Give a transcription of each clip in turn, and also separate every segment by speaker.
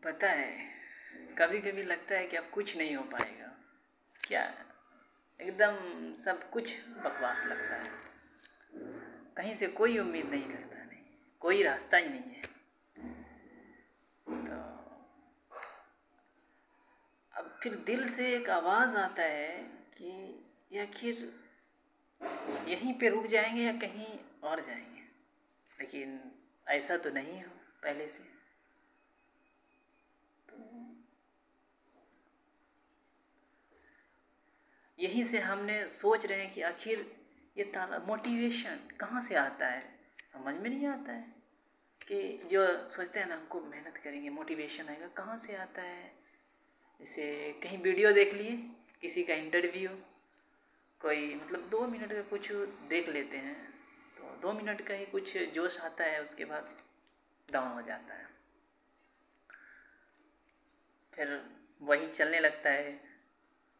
Speaker 1: पता है, कभी कभी लगता है कि अब कुछ नहीं हो पाएगा। क्या, एकदम सब कुछ बकवास लगता है। कहीं से कोई उम्मीद नहीं लगता, नहीं कोई रास्ता ही नहीं है। तो अब फिर दिल से एक आवाज़ आता है कि ये आखिर यहीं पे रुक जाएंगे या कहीं और जाएंगे। लेकिन ऐसा तो नहीं हो पहले से। यहीं से हमने सोच रहे हैं कि आखिर ये ताला मोटिवेशन कहाँ से आता है, समझ में नहीं आता है। कि जो सोचते हैं ना हमको मेहनत करेंगे मोटिवेशन आएगा, कहाँ से आता है। जैसे कहीं वीडियो देख लिए, किसी का इंटरव्यू, कोई मतलब 2 मिनट का कुछ देख लेते हैं तो 2 मिनट का ही कुछ जोश आता है, उसके बाद डाउन हो जाता है। फिर वही चलने लगता है,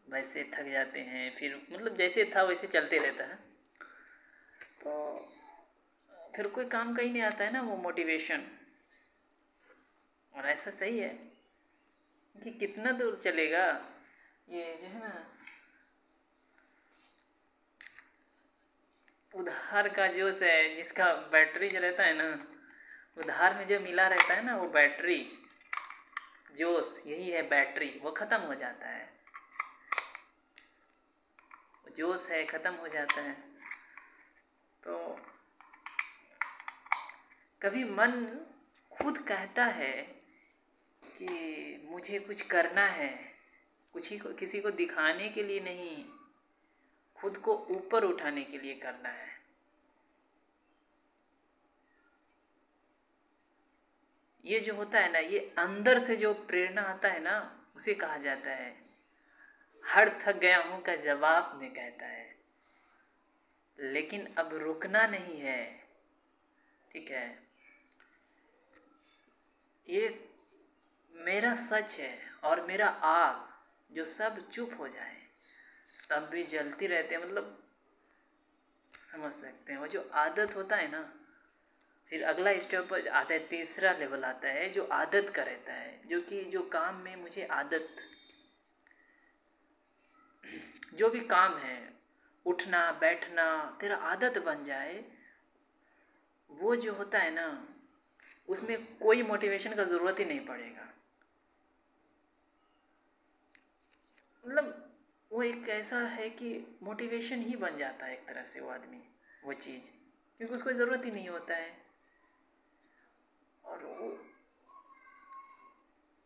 Speaker 1: वैसे थक जाते हैं। फिर मतलब जैसे था वैसे चलते रहता है। तो फिर कोई काम का ही नहीं आता है ना वो मोटिवेशन। और ऐसा सही है कि कितना दूर चलेगा ये जो है ना, उधार का जोश है जिसका बैटरी जो रहता है ना, उधार में जो मिला रहता है ना वो बैटरी, जोश यही है बैटरी, वो ख़त्म हो जाता है। जोश है ख़त्म हो जाता है। तो कभी मन खुद कहता है कि मुझे कुछ करना है, कुछ ही को किसी को दिखाने के लिए नहीं, खुद को ऊपर उठाने के लिए करना है। ये जो होता है ना, ये अंदर से जो प्रेरणा आता है ना, उसे कहा जाता है हर थक गया हूँ का जवाब में कहता है। लेकिन अब रुकना नहीं है, ठीक है। ये मेरा सच है और मेरा आग जो सब चुप हो जाए तब भी जलती रहते हैं, मतलब समझ सकते हैं। वो जो आदत होता है ना, फिर अगला स्टेप आता है, तीसरा लेवल आता है जो आदत का रहता है। जो कि जो काम में मुझे आदत, जो भी काम है, उठना बैठना तेरा आदत बन जाए, वो जो होता है ना, उसमें कोई मोटिवेशन का ज़रूरत ही नहीं पड़ेगा। मतलब वो एक ऐसा है कि मोटिवेशन ही बन जाता है एक तरह से वो आदमी, वो चीज़, क्योंकि उसको ज़रूरत ही नहीं होता है। और वो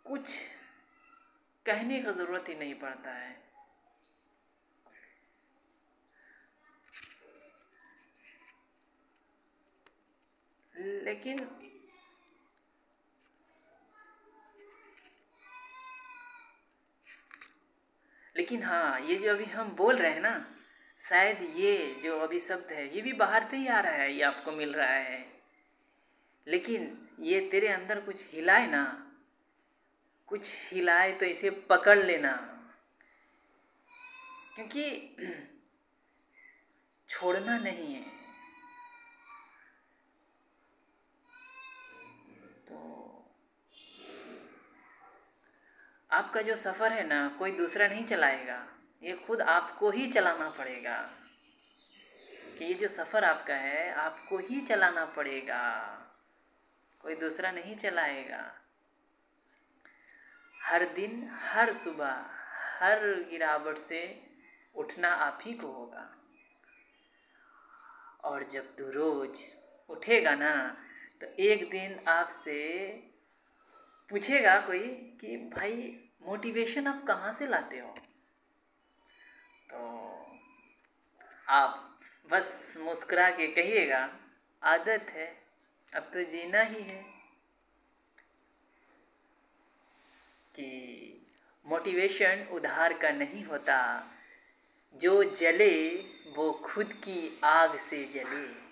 Speaker 1: कुछ कहने का ज़रूरत ही नहीं पड़ता है। लेकिन लेकिन हाँ, ये जो अभी हम बोल रहे हैं ना, शायद ये जो अभी शब्द है ये भी बाहर से ही आ रहा है, ये आपको मिल रहा है। लेकिन ये तेरे अंदर कुछ हिलाए ना, कुछ हिलाए तो इसे पकड़ लेना, क्योंकि छोड़ना नहीं है। तो आपका जो सफ़र है ना, कोई दूसरा नहीं चलाएगा, ये खुद आपको ही चलाना पड़ेगा। कि ये जो सफ़र आपका है आपको ही चलाना पड़ेगा, कोई दूसरा नहीं चलाएगा। हर दिन, हर सुबह, हर गिरावट से उठना आप ही को होगा। और जब तू रोज़ उठेगा ना, तो एक दिन आपसे पूछेगा कोई कि भाई मोटिवेशन आप कहाँ से लाते हो। तो आप बस मुस्कुरा के कहिएगा आदत है, अब तो जीना ही है। कि मोटिवेशन उधार का नहीं होता, जो जले वो खुद की आग से जले।